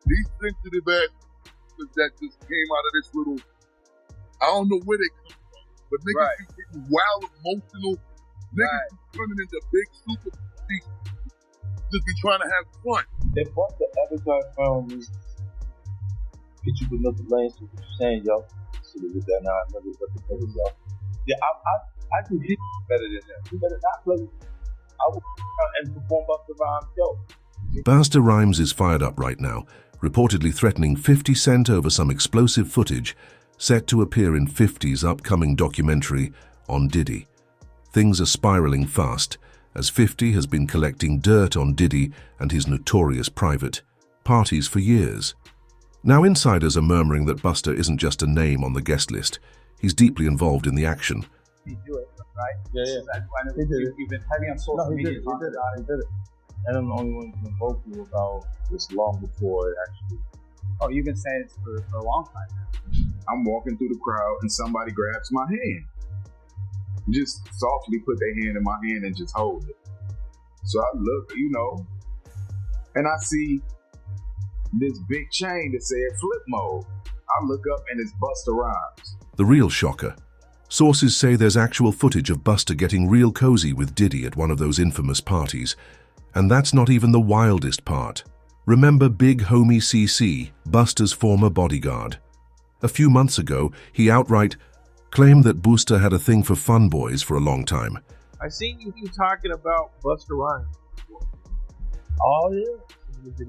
These sensitive ass that just came out of this little, I don't know where they come from, but niggas be getting wild, emotional. Niggas be turning into big super beasts. Just be trying to have fun. If what the other guy found me, get you with another lane to what you're saying, yo. So with that now, I remember what the fuck is, yo. Yeah, I can hit better than that. You better not play. I will and perform Busta Rhymes, yo. Busta Rhymes is fired up right now, reportedly threatening 50 Cent over some explosive footage set to appear in 50's upcoming documentary on Diddy. Things are spiraling fast, as 50 has been collecting dirt on Diddy and his notorious private parties for years. Now insiders are murmuring that Busta isn't just a name on the guest list. He's deeply involved in the action. He do it, right? Yeah. He did it. You've been heavy on social media. He did it. And I'm the only one who's been vocal about this long before it actually. Oh, you've been saying it for a long time now. I'm walking through the crowd and somebody grabs my hand. Just softly put their hand in my hand and just hold it. So I look, and I see this big chain that said flip mode. I look up and it's Busta Rhymes. The real shocker. Sources say there's actual footage of Busta getting real cozy with Diddy at one of those infamous parties. And that's not even the wildest part. Remember Big Homie CC, Busta's former bodyguard? A few months ago, he outright claimed that Busta had a thing for fun boys for a long time. I seen you talking about Busta Rhymes. Oh yeah.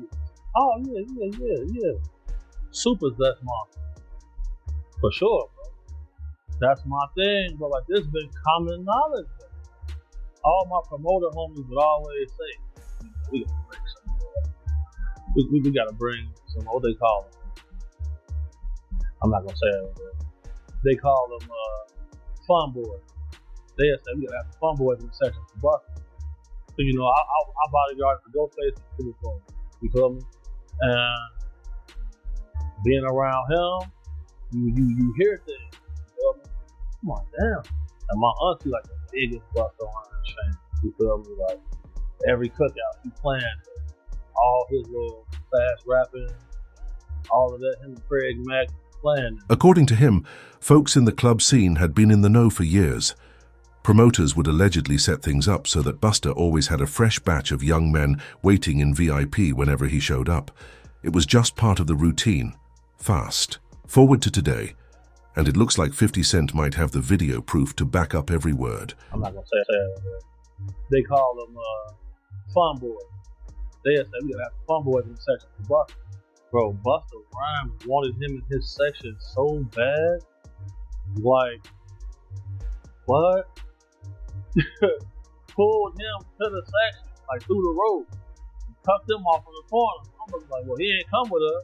Oh yeah. Super's that's my, for sure, bro. That's my thing, but like this been common knowledge. All my promoter homies would always say, we gotta bring some. We gotta bring some. What they call them? I'm not gonna say it. They call them fun boys. They say we gotta have fun boys in the section for Busta. So I bodyguard for Ghostface and Super Bowl. You feel me? And being around him, you hear things. You feel me? Come on, damn. And my auntie like the biggest Busta Rhymes fan. You feel me? Like every cookout, he playing all his little fast rapping, all of that. Him and Craig Mack playing. According to him, folks in the club scene had been in the know for years. Promoters would allegedly set things up so that Busta always had a fresh batch of young men waiting in VIP whenever he showed up. It was just part of the routine. Fast. Forward to today. And it looks like 50 Cent might have the video proof to back up every word. I'm not gonna say it. They call them fun boys. They say we gotta have fun boys in the section for Busta. Bro, Busta Rhymes wanted him in his section so bad. Like, what? Pulled him to the section, like through the road. Tucked him off in the corner. I'm like, well, he ain't come with us.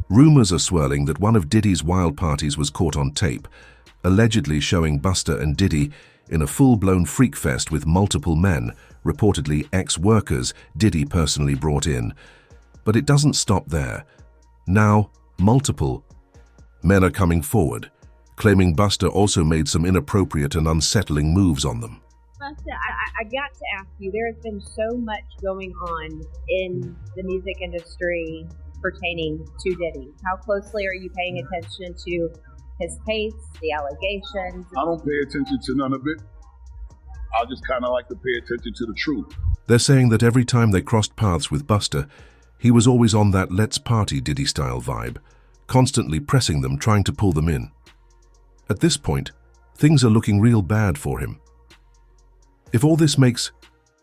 Rumors are swirling that one of Diddy's wild parties was caught on tape, allegedly showing Busta and Diddy in a full-blown freak fest with multiple men, reportedly ex-workers Diddy personally brought in. But it doesn't stop there. Now, multiple men are coming forward, claiming Busta also made some inappropriate and unsettling moves on them. Busta, I got to ask you, there has been so much going on in the music industry pertaining to Diddy. How closely are you paying attention to his case, the allegations? I don't pay attention to none of it. I just kind of like to pay attention to the truth. They're saying that every time they crossed paths with Busta, he was always on that let's party Diddy style vibe, constantly pressing them, trying to pull them in. At this point, things are looking real bad for him. If all this makes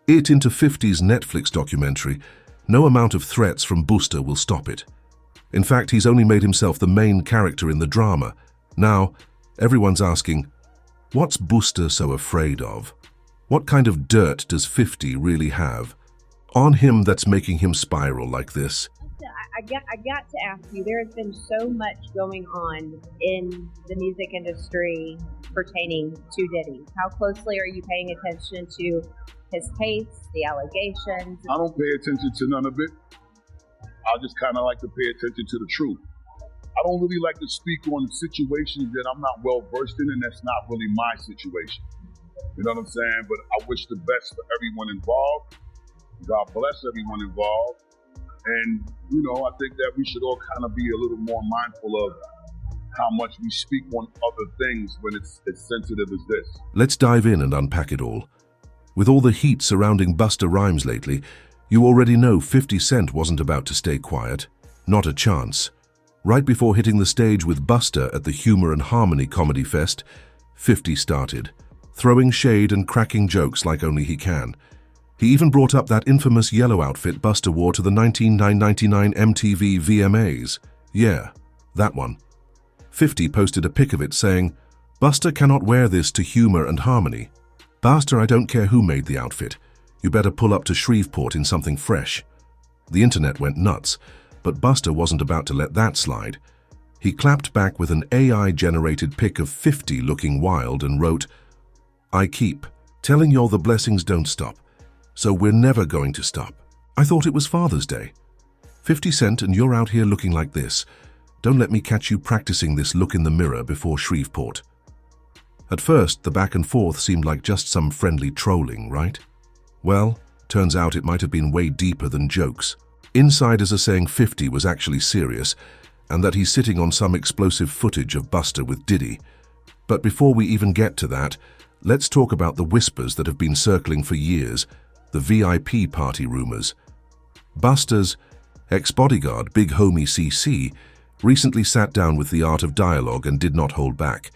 it into 50's Netflix documentary, no amount of threats from Busta will stop it. In fact, he's only made himself the main character in the drama. Now, everyone's asking, what's Busta so afraid of? What kind of dirt does 50 really have on him that's making him spiral like this? I got to ask you, there has been so much going on in the music industry pertaining to Diddy. How closely are you paying attention to his case, the allegations? I don't pay attention to none of it. I just kind of like to pay attention to the truth. I don't really like to speak on situations that I'm not well versed in, and that's not really my situation. You know what I'm saying? But I wish the best for everyone involved. God bless everyone involved. And, you know, I think that we should all kind of be a little more mindful of how much we speak on other things when it's as sensitive as this. Let's dive in and unpack it all. With all the heat surrounding Busta Rhymes lately, you already know 50 Cent wasn't about to stay quiet. Not a chance. Right before hitting the stage with Busta at the Humor and Harmony Comedy Fest, 50 started, throwing shade and cracking jokes like only he can. He even brought up that infamous yellow outfit Busta wore to the 1999 MTV VMAs. Yeah, that one. 50 posted a pic of it saying, "Busta cannot wear this to Humor and Harmony. Busta, I don't care who made the outfit. You better pull up to Shreveport in something fresh." The internet went nuts, but Busta wasn't about to let that slide. He clapped back with an AI-generated pic of 50 looking wild and wrote, "I keep telling y'all the blessings don't stop, so we're never going to stop. I thought it was Father's Day. 50 Cent and you're out here looking like this. Don't let me catch you practicing this look in the mirror before Shreveport." At first, the back and forth seemed like just some friendly trolling, right? Well, turns out it might have been way deeper than jokes. Insiders are saying 50 was actually serious, and that he's sitting on some explosive footage of Busta with Diddy. But before we even get to that, let's talk about the whispers that have been circling for years, the VIP party rumors. Busta's ex-bodyguard, Big Homie CC, recently sat down with the Art of Dialogue and did not hold back.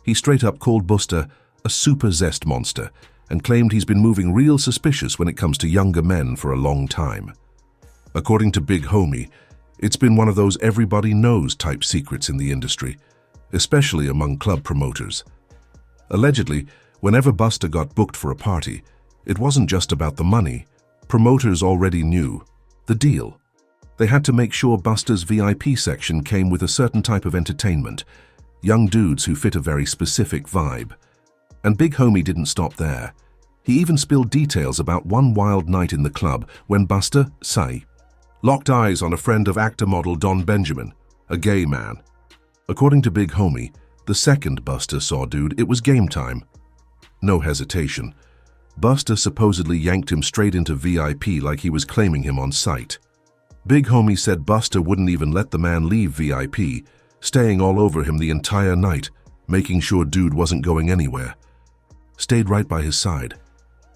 He straight up called Busta a super zest monster and claimed he's been moving real suspicious when it comes to younger men for a long time. According to Big Homie, it's been one of those everybody knows type secrets in the industry, especially among club promoters. Allegedly, whenever Busta got booked for a party, it wasn't just about the money. Promoters already knew the deal. They had to make sure Busta's VIP section came with a certain type of entertainment, young dudes who fit a very specific vibe. And Big Homie didn't stop there. He even spilled details about one wild night in the club when Busta, locked eyes on a friend of actor-model Don Benjamin, a gay man. According to Big Homie, the second Busta saw dude, it was game time. No hesitation. Busta supposedly yanked him straight into VIP like he was claiming him on sight. Big Homie said Busta wouldn't even let the man leave VIP, staying all over him the entire night, making sure dude wasn't going anywhere. Stayed right by his side.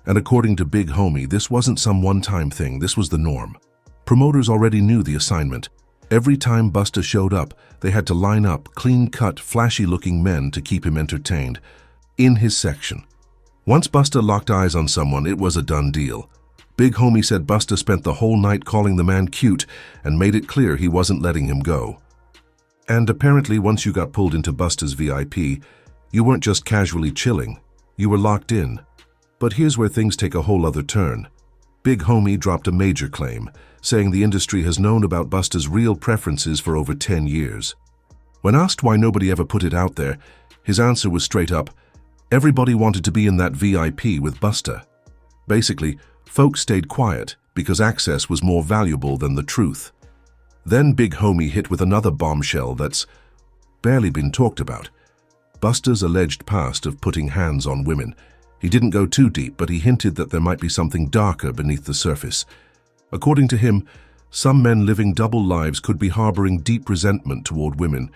And according to Big Homie, this wasn't some one-time thing, this was the norm. Promoters already knew the assignment. Every time Busta showed up, they had to line up clean-cut, flashy-looking men to keep him entertained, in his section. Once Busta locked eyes on someone, it was a done deal. Big Homie said Busta spent the whole night calling the man cute and made it clear he wasn't letting him go. And apparently once you got pulled into Busta's VIP, you weren't just casually chilling, you were locked in. But here's where things take a whole other turn. Big Homie dropped a major claim, saying the industry has known about Busta's real preferences for over 10 years. When asked why nobody ever put it out there, his answer was straight up, everybody wanted to be in that VIP with Busta. Basically, folks stayed quiet because access was more valuable than the truth. Then Big Homie hit with another bombshell that's barely been talked about. Busta's alleged past of putting hands on women. He didn't go too deep, but he hinted that there might be something darker beneath the surface. According to him, some men living double lives could be harboring deep resentment toward women,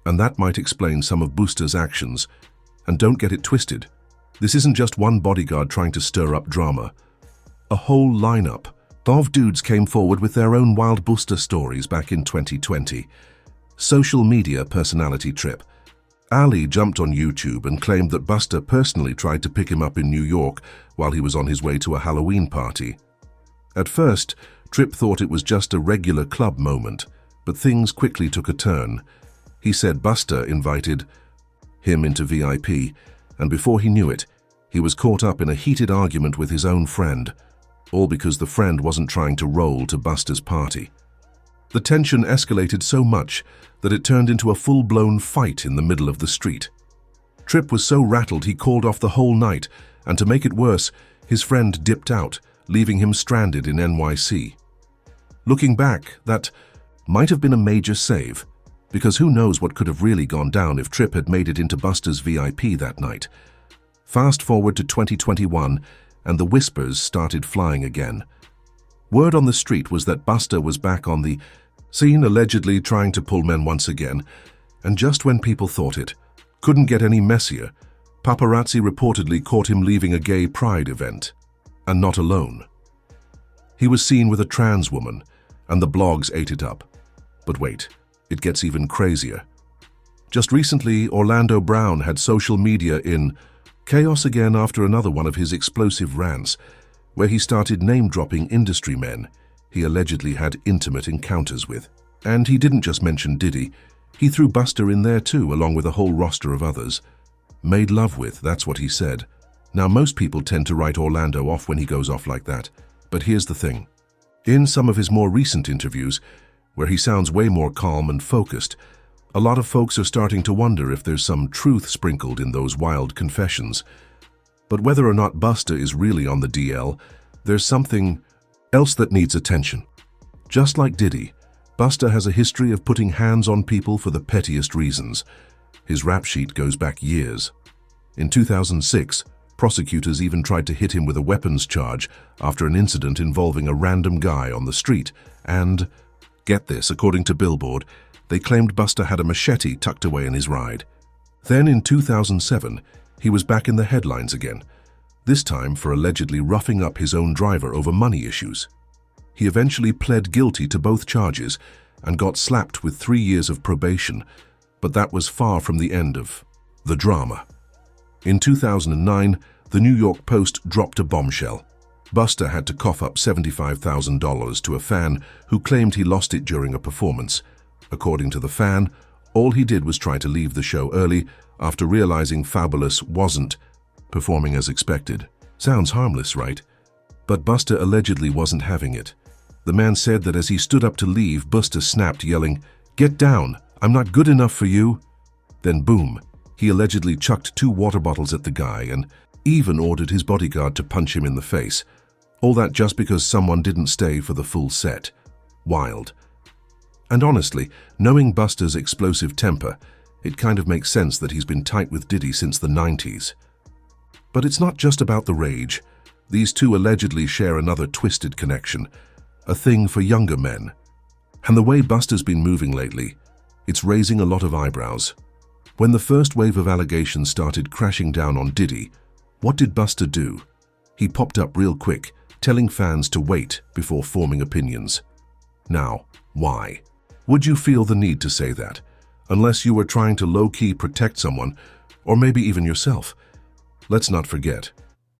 and that might explain some of Busta's actions. And don't get it twisted. This isn't just one bodyguard trying to stir up drama. A whole lineup of dudes came forward with their own wild Busta stories back in 2020. Social media personality trip. Ali jumped on YouTube and claimed that Busta personally tried to pick him up in New York while he was on his way to a Halloween party. At first, Tripp thought it was just a regular club moment, but things quickly took a turn. He said Busta invited him into VIP, and before he knew it, he was caught up in a heated argument with his own friend, all because the friend wasn't trying to roll to Busta's party. The tension escalated so much that it turned into a full-blown fight in the middle of the street. Tripp was so rattled he called off the whole night, and to make it worse, his friend dipped out, leaving him stranded in NYC. Looking back, that might have been a major save, because who knows what could have really gone down if Tripp had made it into Busta's VIP that night. Fast forward to 2021, and the whispers started flying again. Word on the street was that Busta was back on the scene, allegedly trying to pull men once again, and just when people thought it couldn't get any messier, paparazzi reportedly caught him leaving a gay pride event, and not alone. He was seen with a trans woman, and the blogs ate it up. But wait, it gets even crazier. Just recently, Orlando Brown had social media in chaos again after another one of his explosive rants, where he started name-dropping industry men he allegedly had intimate encounters with. And he didn't just mention Diddy, he threw Busta in there too, along with a whole roster of others. Made love with, that's what he said. Now, most people tend to write Orlando off when he goes off like that, but here's the thing. In some of his more recent interviews, where he sounds way more calm and focused, a lot of folks are starting to wonder if there's some truth sprinkled in those wild confessions. But whether or not Busta is really on the DL, there's something else that needs attention. Just like Diddy, Busta has a history of putting hands on people for the pettiest reasons. His rap sheet goes back years. In 2006, prosecutors even tried to hit him with a weapons charge after an incident involving a random guy on the street, and, get this, according to Billboard, they claimed Busta had a machete tucked away in his ride. Then in 2007, he was back in the headlines again, this time for allegedly roughing up his own driver over money issues. He eventually pled guilty to both charges and got slapped with 3 years of probation, but that was far from the end of the drama. In 2009, the New York Post dropped a bombshell. Busta had to cough up $75,000 to a fan who claimed he lost it during a performance. According to the fan, all he did was try to leave the show early after realizing Fabulous wasn't performing as expected. Sounds harmless, right? But Busta allegedly wasn't having it. The man said that as he stood up to leave, Busta snapped, yelling, "Get down! I'm not good enough for you!" Then boom, he allegedly chucked 2 water bottles at the guy and even ordered his bodyguard to punch him in the face. All that just because someone didn't stay for the full set. Wild. And honestly, knowing Busta's explosive temper, it kind of makes sense that he's been tight with Diddy since the 90s. But it's not just about the rage. These two allegedly share another twisted connection, a thing for younger men. And the way Busta's been moving lately, it's raising a lot of eyebrows. When the first wave of allegations started crashing down on Diddy, what did Busta do? He popped up real quick, telling fans to wait before forming opinions. Now, why? Would you feel the need to say that, unless you were trying to low-key protect someone, or maybe even yourself? Let's not forget,